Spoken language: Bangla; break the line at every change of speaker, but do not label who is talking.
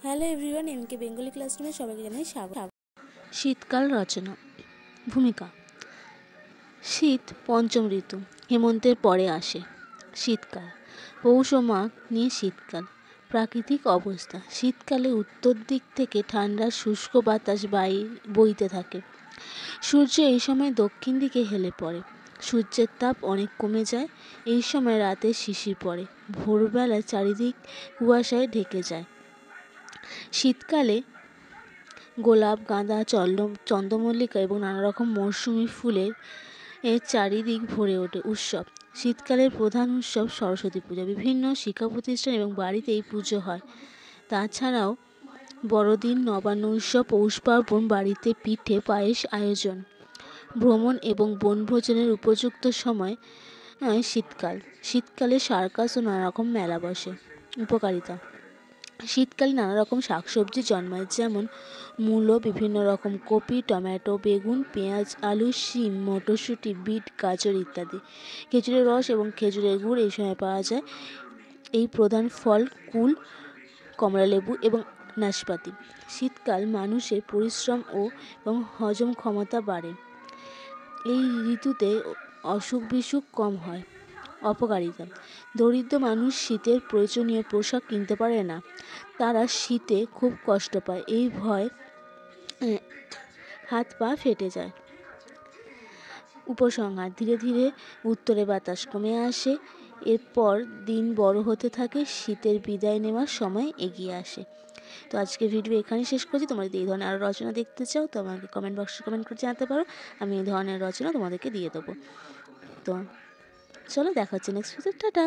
হ্যালো এভরিওয়ান, এমকে বেঙ্গলি ক্লাসরুমে সবাইকে জানাই স্বাগত।
শীতকাল রচনা। ভূমিকা। শীত পঞ্চম ঋতু, হেমন্তের পরে আসে শীতকাল। পৌষ ও মাঘ নিয়ে শীতকাল। প্রাকৃতিক অবস্থা: শীতকালে উত্তর দিক থেকে ঠান্ডা শুষ্ক বাতাস বইতে থাকে। সূর্য এই সময় দক্ষিণ দিকে হেলে পড়ে। সূর্যের তাপ অনেক কমে যায়। এই সময় রাতে শিশির পড়ে। ভোরবেলা চারিদিক কুয়াশায় ঢেকে যায়। শীতকালে গোলাপ, গাঁদা, চন্দ্রমল্লিকা এবং নানা রকম মৌসুমি ফুলের চারিদিক ভরে ওঠে। উৎসব: শীতকালের প্রধান উৎসব সরস্বতী পূজা। বিভিন্ন শিক্ষা প্রতিষ্ঠান এবং বাড়িতে এই পুজো হয়। তাছাড়াও বড়দিন, নবান্ন উৎসব, পৌষ পার্বণ, বাড়িতে পিঠে পায়েস আয়োজন। ভ্রমণ এবং বনভোজনের উপযুক্ত সময় শীতকাল। শীতকালে সার্কাস ও নানা রকম মেলা বসে। উপকারিতা: শীতকালে নানা রকম শাকসবজি জন্মায়, যেমন মূলো, বিভিন্ন রকম কপি, টমেটো, বেগুন, পেঁয়াজ, আলু, শিম, মটরশুঁটি, বিট, গাজর ইত্যাদি। খেজুরের রস এবং খেজুরের গুড় এই সময় পাওয়া যায়। এই প্রধান ফল কুল, কমলালেবু এবং নাশপাতি। শীতকাল মানুষের পরিশ্রম এবং হজম ক্ষমতা বাড়ে। এই ঋতুতে অসুখ বিসুখ কম হয়। অপকারিতা: দরিদ্র মানুষ শীতের প্রয়োজনীয় পোশাক কিনতে পারে না। তারা শীতে খুব কষ্ট পায়। এই ভয় হাত পা ফেটে যায়। উপসংহার: ধীরে ধীরে উত্তরে বাতাস কমে আসে। এরপর দিন বড় হতে থাকে। শীতের বিদায় নেওয়ার সময় এগিয়ে আসে। তো আজকের ভিডিও এখানে শেষ করছি। তোমরা যদি এই ধরনের আরও রচনা দেখতে চাও তো আমাকে কমেন্ট বক্সে কমেন্ট করে জানাতে পারো। আমি এই ধরনের রচনা তোমাদেরকে দিয়ে দেবো। তো চলো, দেখা হচ্ছে নেক্সট ভিডিও। টাটা।